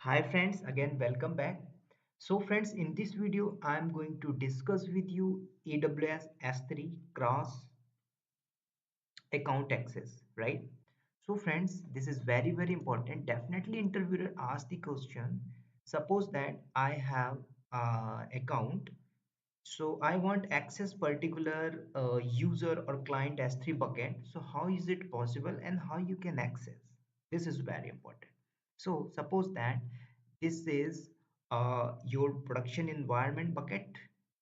Hi friends, again welcome back. So friends, in this video I am going to discuss with you AWS S3 cross account access, right? So friends, this is very important. Definitely interviewer ask the question. Suppose that I have account, so I want access particular user or client S3 bucket. So how is it possible and how you can access? This is very important. So suppose that this is your production environment bucket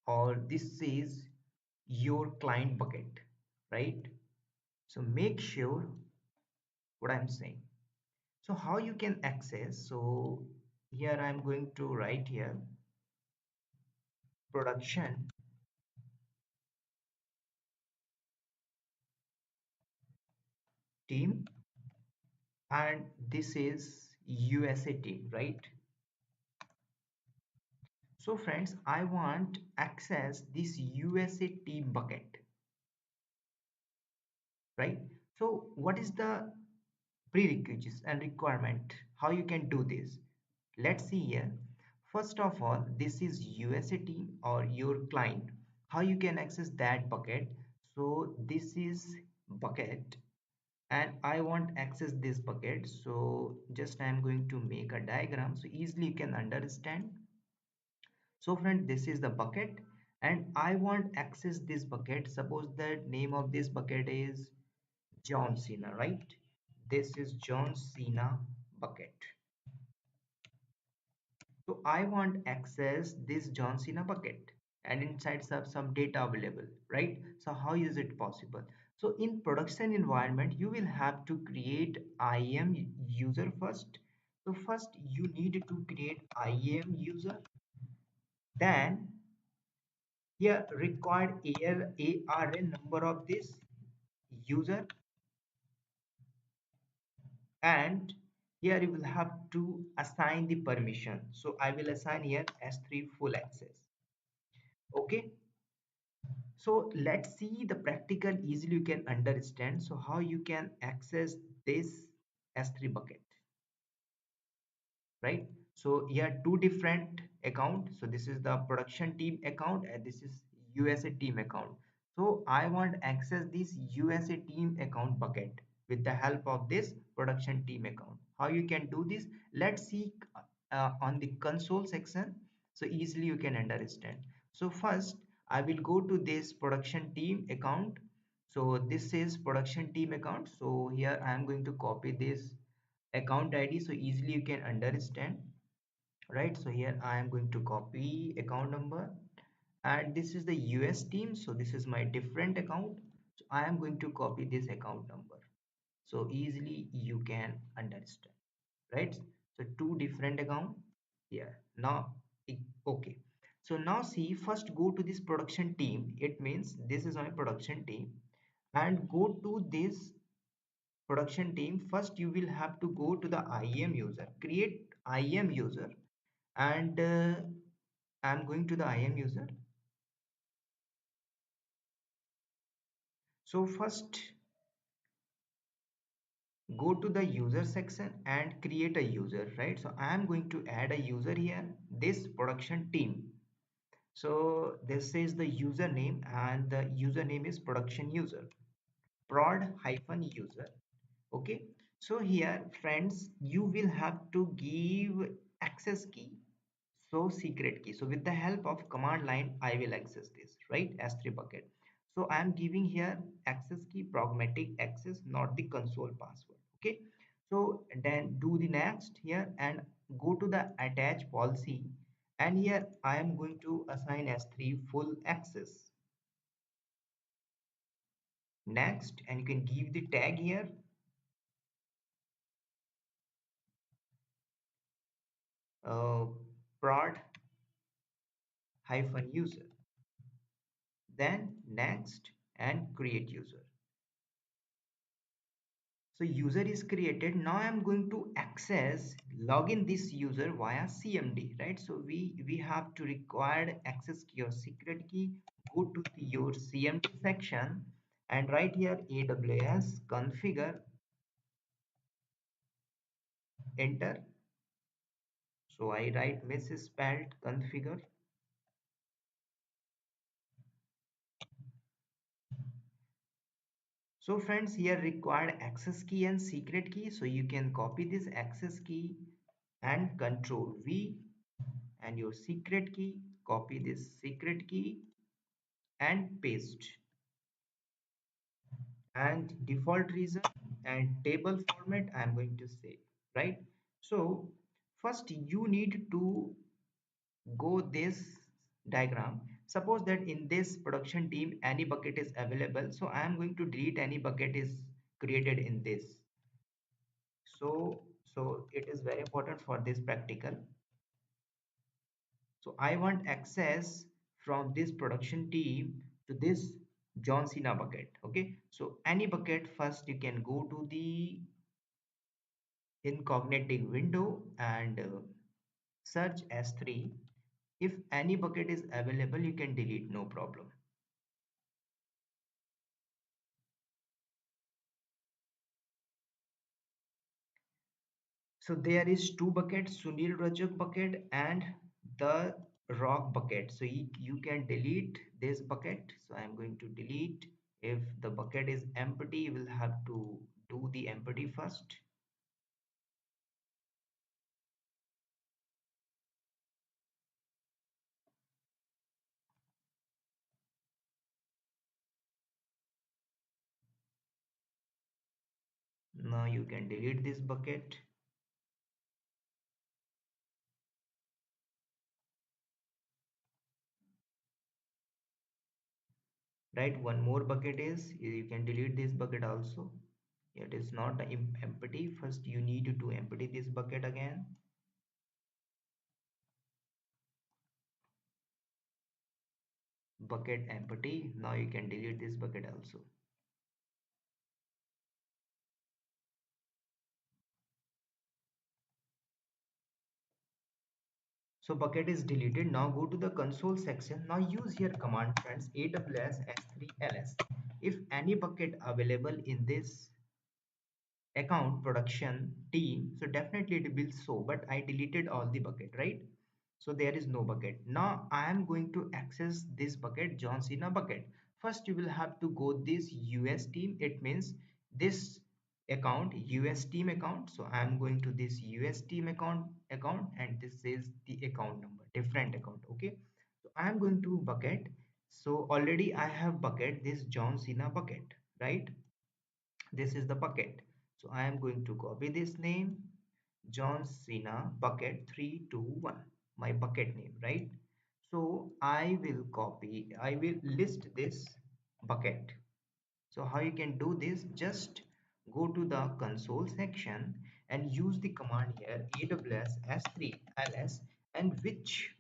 or this is your client bucket, right? So make sure what I'm saying. So how you can access? So here I'm going to write here production team, and this is USA team, right? So friends, I want access this USA team bucket, right? So what is the prerequisites and requirement? How you can do this? Let's see here. First of all, this is USA team or your client. How you can access that bucket? So this is bucket and I want access this bucket. So just I'm going to make a diagram so easily you can understand. So friend, this is the bucket and I want access this bucket. Suppose the name of this bucket is John Cena, right? This is John Cena bucket. So I want access this John Cena bucket and inside some data available, right? So how is it possible? So in production environment, you will have to create IAM user first. So first you need to create IAM user. Then here required ARN number of this user, and here you will have to assign the permission. So I will assign here S3 full access. Okay, so let's see the practical easily you can understand. So how you can access this S3 bucket, right? So here two different accounts. So this is the production team account and this is USA team account. So I want access this USA team account bucket with the help of this production team account. How you can do this? Let's see on the console section so easily you can understand. So first I will go to this production team account. So this is production team account. So here I am going to copy this account ID so easily you can understand, right? So here I am going to copy account number and this is the US team, so this is my different account, so I am going to copy this account number so easily you can understand, right? So two different account here now. Okay, so now see, first go to this production team, it means this is my production team, and go to this production team. First you will have to go to the IAM user, create IAM user, and I'm going to the IAM user. So first go to the user section and create a user, right? So I am going to add a user here, this production team. So this is the username and the username is production user, prod hyphen user. Okay, so here friends you will have to give access key, so secret key. So with the help of command line I will access this, right? S3 bucket. So I am giving here access key pragmatic access, not the console password. Okay, so then do the next here and go to the attach policy, and here I am going to assign S3 full access. Next, and you can give the tag here, uh, prod hyphen user, then next and create user. So user is created. Now I'm going to access login this user via CMD, right? So we have to require access key or secret key. Go to your CMD section and right here AWS configure, enter, So I write misspelled configure. So friends, here required access key and secret key. So you can copy this access key and control V, and your secret key, copy this secret key and paste, and default reason and table format I'm going to say, right? So first you need to go this diagram. Suppose that in this production team any bucket is available, so I am going to delete any bucket is created in this. So it is very important for this practical. So I want access from this production team to this John Cena bucket. Okay, so any bucket, first you can go to the incognito window and search S3. If any bucket is available, you can delete, no problem. So there is two buckets, Sunil Rajak bucket and the rock bucket. So you can delete this bucket. So I'm going to delete. If the bucket is empty, you will have to do the empty first. Now you can delete this bucket. Right, one more bucket is, you can delete this bucket also. It is not empty. First you need to empty this bucket again. Bucket empty. Now you can delete this bucket also. So bucket is deleted. Now go to the console section. Now use here command friends, AWS S3ls. If any bucket available in this account production team, so definitely it will show, but I deleted all the bucket, right? So there is no bucket. Now I am going to access this bucket, John Cena bucket. First you will have to go this US team. It means this account, US team account. So I am going to this US team account, and this is the account number, different account. Okay, so I am going to bucket. So already I have bucket this John Cena bucket, right? This is the bucket. So I am going to copy this name, John Cena bucket 321, my bucket name, right? So I will list this bucket. So how you can do this? Just go to the console section and use the command here, AWS S3ls, and which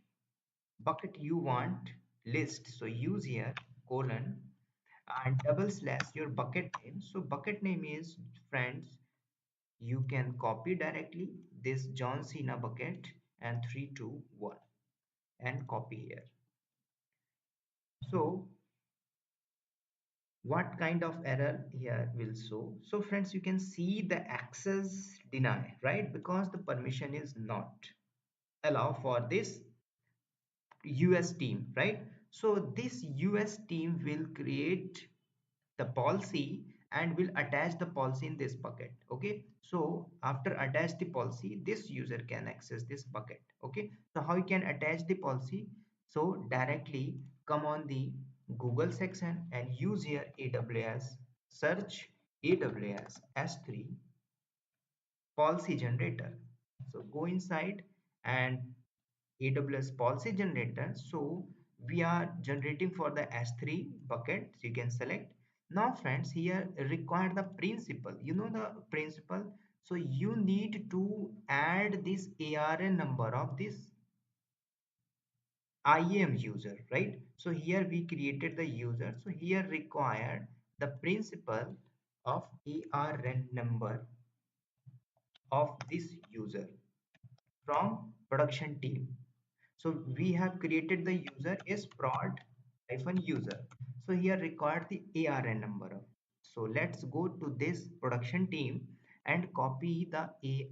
bucket you want list. So use here colon and double slash your bucket name. So bucket name is, friends, you can copy directly this John Cena bucket and 321 and copy here. So what kind of error here will show? So friends, you can see the access deny, right? Because the permission is not allow for this US team, right? So this US team will create the policy and will attach the policy in this bucket. Okay, so after attach the policy, this user can access this bucket. Okay, so how you can attach the policy? So directly come on the Google section and use here AWS, search AWS S3 policy generator. So go inside and AWS policy generator. So we are generating for the S3 bucket. So you can select. Now friends, here require the principal. You know the principal. So you need to add this ARN number of this IAM user, right? So here we created the user. So here required the principal of ARN number of this user from production team. So we have created the user is prod hyphen user. So here required the ARN number of. So let's go to this production team and copy the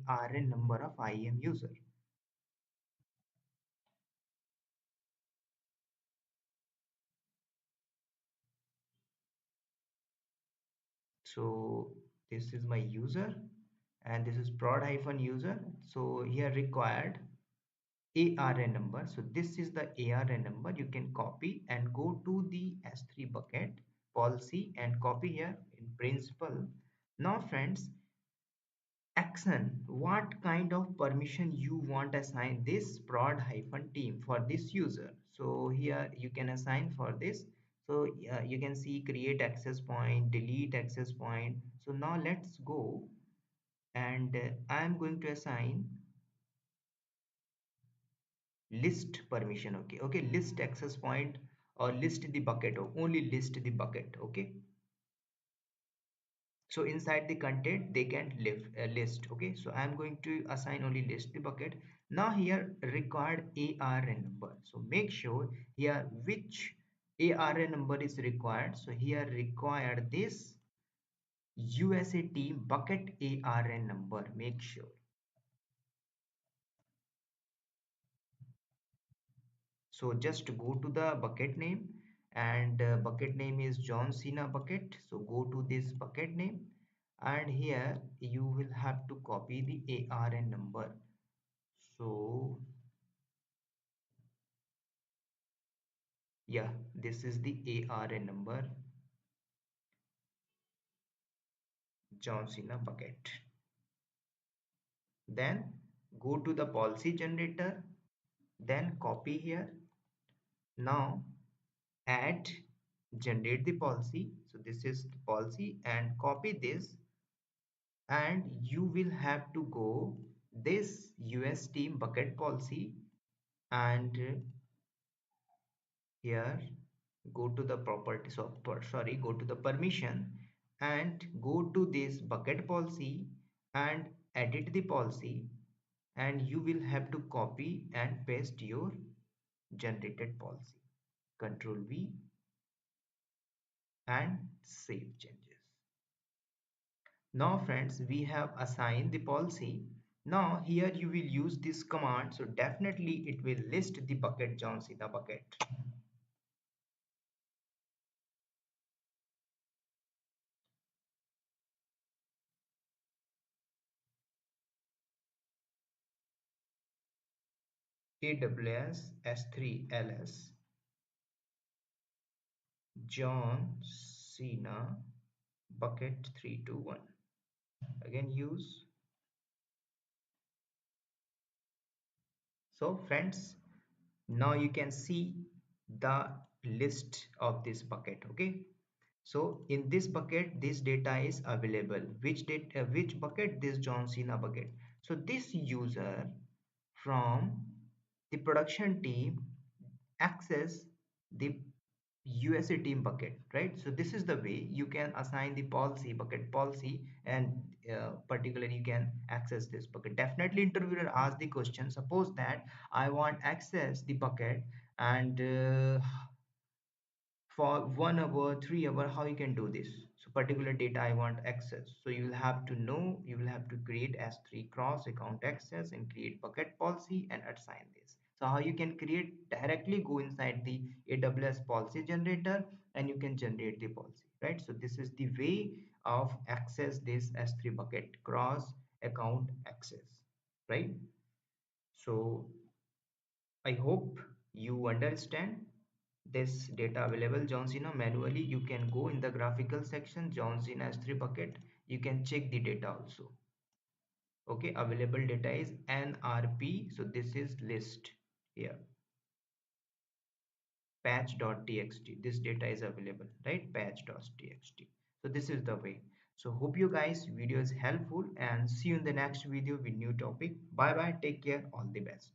ARN number of IAM user. So this is my user and this is prod hyphen user. So here required ARN number. So this is the ARN number. You can copy and go to the S3 bucket policy and copy here in principal. Now friends, action, what kind of permission you want assign this prod hyphen team for this user. So here you can assign for this. So you can see create access point, delete access point. So now let's go and I'm going to assign list permission. Okay, list access point or list the bucket or only list the bucket. Okay, so inside the content they can list. Okay, so I'm going to assign only list the bucket. Now here required ARN number, so make sure here which ARN number is required. So here required this USA team bucket ARN number. Make sure. So just go to the bucket name and bucket name is John Cena bucket. So go to this bucket name and here you will have to copy the ARN number. So yeah, this is the ARN number, John Cena bucket. Then go to the policy generator, then copy here. Now add generate the policy. So this is the policy and copy this and you will have to go this US team bucket policy and here go to the properties of sorry go to the permission and go to this bucket policy and edit the policy and you will have to copy and paste your generated policy. Control V and save changes. Now friends, we have assigned the policy. Now here you will use this command, so definitely it will list the bucket John Cena bucket. AWS S3 LS John Cena bucket 321. Again use. So friends, now you can see the list of this bucket. Okay, so in this bucket this data is available. Which data, which bucket? This John Cena bucket. So this user from the production team access the USA team bucket, right? So this is the way you can assign the policy bucket policy and particularly you can access this bucket. Definitely interviewer ask the question, suppose that I want access the bucket and for 1 hour 3 hour, how you can do this? So particular data I want access, so you will have to know, you will have to create S3 cross account access and create bucket policy and assign this. So how you can create, directly go inside the AWS policy generator and you can generate the policy, right? So this is the way of access this S3 bucket cross account access, right? So I hope you understand this data available John Cena. Manually you can go in the graphical section John Cena S3 bucket, you can check the data also. Okay, available data is NRP, so this is list here patch.txt, this data is available, right? Patch.txt. So this is the way. So hope you guys video is helpful and see you in the next video with new topic. Bye bye, take care, all the best.